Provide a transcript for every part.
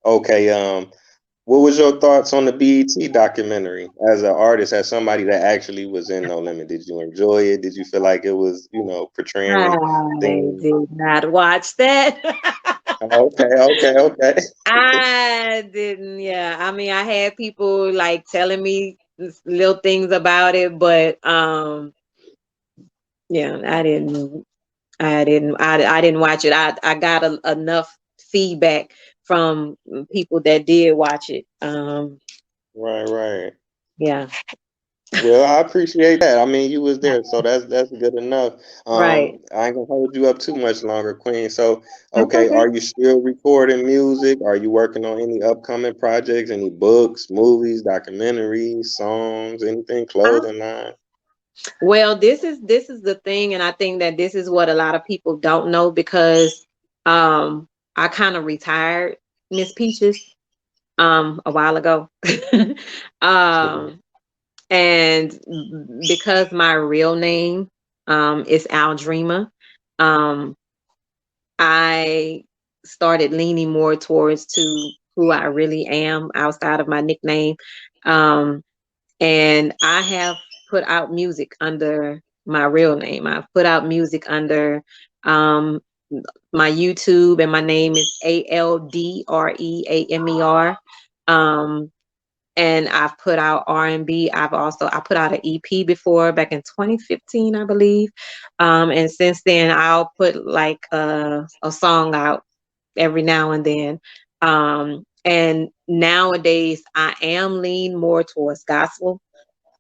Okay. What was your thoughts on the BET documentary as an artist, as somebody that actually was in No Limit? Did you enjoy it? Did you feel like it was, portraying I things? did not watch that. Okay, okay, okay. I didn't, yeah. I mean, I had people like telling me little things about it, but yeah, I didn't watch it. I got enough feedback from people that did watch it. Right, right. Yeah, Well, I appreciate that. I mean, you was there, so that's good enough. right. I ain't gonna hold you up too much longer, Queen. So, That's okay, okay. are you still recording music? Are you working on any upcoming projects, any books, movies, documentaries, songs, anything, clothing line? Well, this is the thing, and I think that this is what a lot of people don't know because I kind of retired Miss Peaches a while ago. um and because my real name is Aldrima, um I started leaning more towards to who I really am outside of my nickname. Um and I have put out music under my real name. I've put out music under um, my YouTube, and my name is Aldreamer. Um, and I've put out R&B. I put out an EP before back in 2015, I believe. And since then, I'll put like a song out every now and then. And nowadays, I am lean more towards gospel.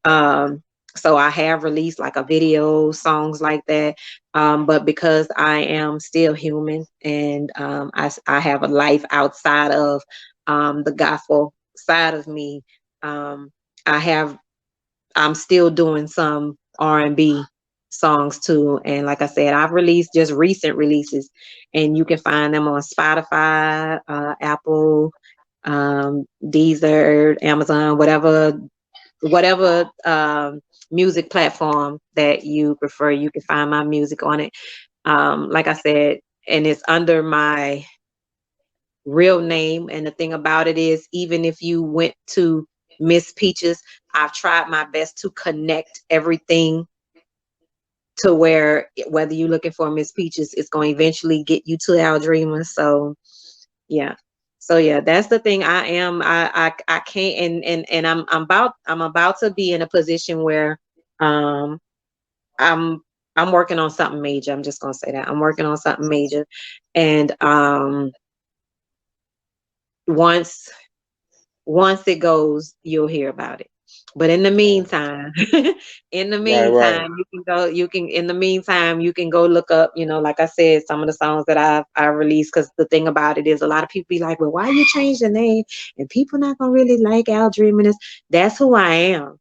um, so I have released like a video, songs like that. But because I am still human, and I have a life outside of the gospel side of me, um, I have I'm still doing some R&B songs too. And like I said, I've released just recent releases, and you can find them on Spotify, Apple, Deezer, Amazon, whatever music platform that you prefer. You can find my music on it. Like I said, and it's under my real name. And the thing about it is, even if you went to Miss Peaches, I've tried my best to connect everything to where whether you're looking for Miss Peaches, it's going to eventually get you to Our Dreamer. So yeah. So yeah, that's the thing. I can't, and I'm about to be in a position where um I'm I'm working on something major. I'm just gonna say that. I'm working on something major. And once once it goes, you'll hear about it. But in the meantime, in the Right, right. meantime, in the meantime, you can go look up, like I said, some of the songs that I released. Because the thing about it is, a lot of people be like, well, why you change the name? And people not gonna really like Al Dreaming this. That's who I am.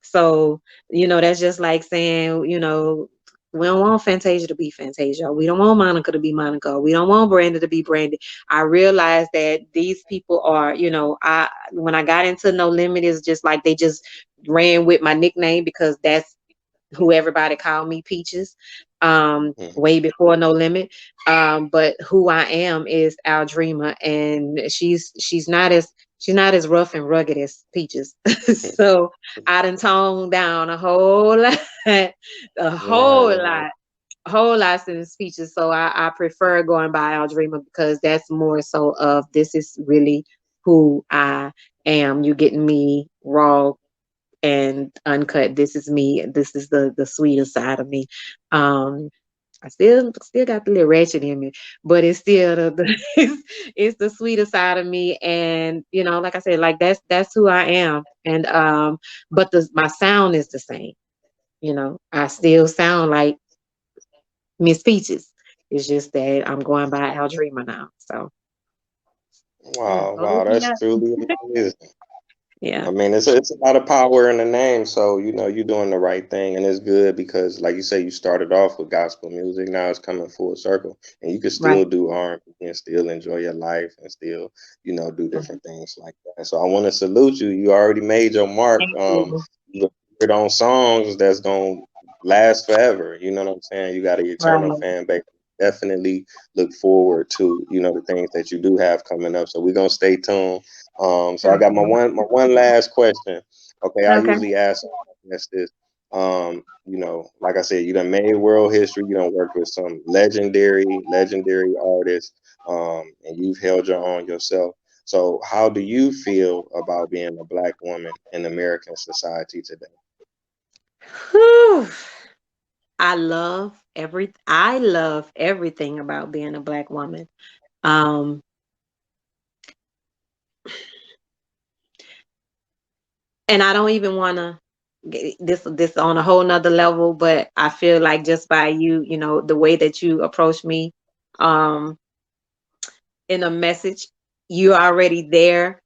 So, that's just like saying, we don't want Fantasia to be Fantasia. We don't want Monica to be Monica. We don't want Brandon to be Brandon. I realized that these people are, when I got into No Limit, is just like they just ran with my nickname because that's who everybody called me, Peaches, Mhm. way before No Limit. But who I am is Al Dreamer, and she's not as rough and rugged as Peaches. So I done toned down a whole lot, a Right, whole right. lot, a whole lot since Peaches. So I prefer going by Al Dreamer because that's more so of this is really who I am. You getting me raw and uncut. This is me. This is the sweeter side of me. Um, I still got the little ratchet in me, but it's still it's the sweeter side of me. And like I said, like that's who I am. And but my sound is the same. I still sound like Miss Peaches. It's just that I'm going by Al Dreamer now. So yeah, Wow, so wow, look me that's up. truly amazing. Yeah, I mean, it's a lot of power in the name, so you're doing the right thing, and it's good because, like you say, you started off with gospel music. Now it's coming full circle, and you can right. still do R&B and still enjoy your life and still, do Right. different things like that. So I want to salute you. You already made your mark. Thank you. You appeared on songs that's gonna last forever. You know what I'm saying? You got an eternal Right. fan base definitely look forward to, the things that you do have coming up. So we're gonna stay tuned. So I got Okay. my one last question. Okay, I Okay. usually ask this. Like I said, you done made world history. You done worked with some legendary artists, and you've held your own yourself. So, how do you feel about being a black woman in American society today? Whew. I love everything about being a black woman. Um, and I don't even want to this on a whole nother level, but I feel like just by you, the way that you approach me, um, in a message, you're already there.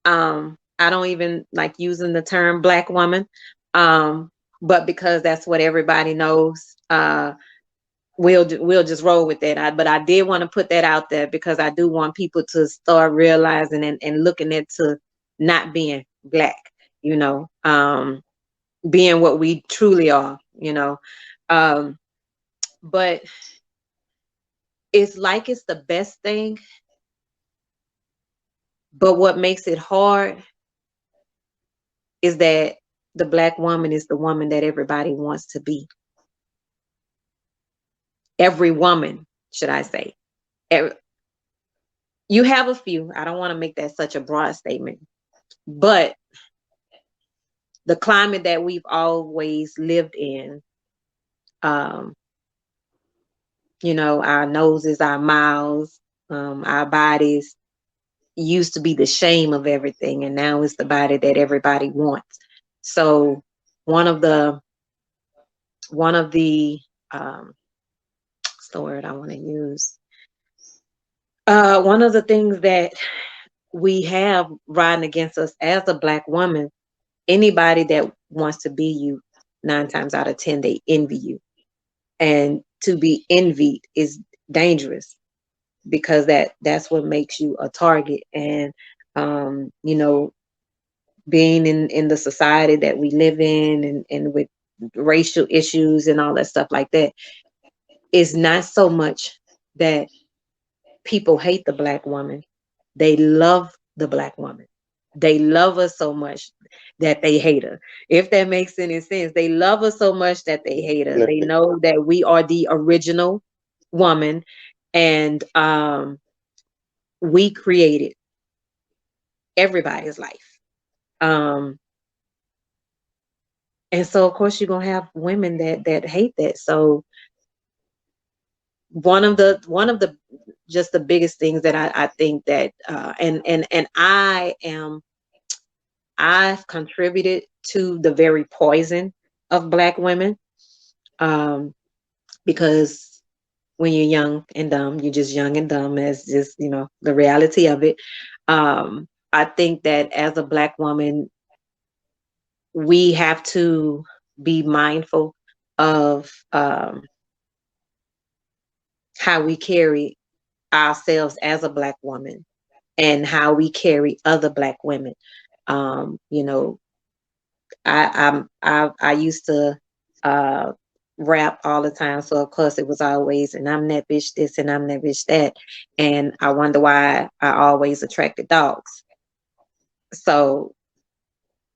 I don't even like using the term black woman. But because that's what everybody knows, we'll just roll with that. But I did want to put that out there because I do want people to start realizing and looking into not being black, being what we truly are. Um, but it's like it's the best thing, but what makes it hard is that the black woman is the woman that everybody wants to be. Every woman, should I say. Every, you have a few. I don't want to make that such a broad statement, but the climate that we've always lived in, um, our noses, our mouths, our bodies used to be the shame of everything, and now it's the body that everybody wants. So one of the one of the what's the word I want to use? One of the things that we have riding against us as a black woman, anybody that wants to be you, 9 times out of 10, they envy you. And to be envied is dangerous because that's what makes you a target. And um, you know, being in the society that we live in and with racial issues and all that stuff like that, is not so much that people hate the black woman. They love the black woman. They love us so much that they hate her. If that makes any sense, they love us so much that they hate her. They know that we are the original woman, and we created everybody's life. Um, and so, of course, you're gonna have women that hate that. So one of the just the biggest things that I think that and I've contributed to the very poison of black women, um, because when you're young and dumb, you're just young and dumb, as just the reality of it. I think that as a black woman, we have to be mindful of how we carry ourselves as a black woman and how we carry other black women. You know, I used to uh rap all the time, so of course it was always, and I'm that bitch this and I'm that bitch that, and I wonder why I always attracted dogs. So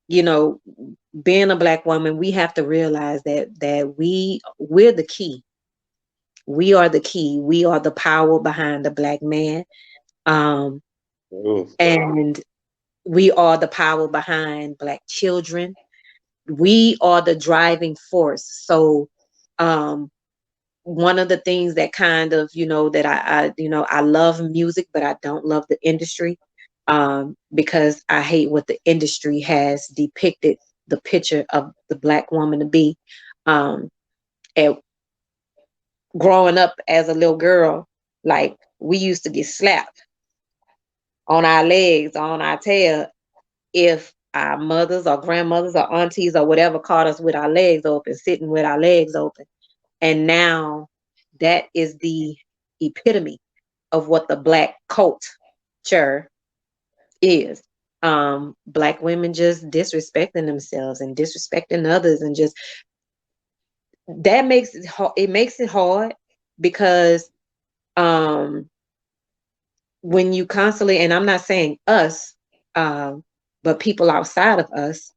you know, being a black woman, we have to realize that we're the key. We are the key. We are the power behind the black man. Um, Ooh, and we are the power behind black children. We are the driving force. So um one of the things that kind of, that I love music, but I don't love the industry, because I hate what the industry has depicted the picture of the black woman to be. Um, and growing up as a little girl, like we used to get slapped on our legs, on our tail, if our mothers or grandmothers or aunties or whatever caught us with our legs open, sitting with our legs open. And now that is the epitome of what the black culture is. Black women just disrespecting themselves and disrespecting others, and just that makes it hard. It makes it hard because um when you constantly, and I'm not saying us, um but people outside of us,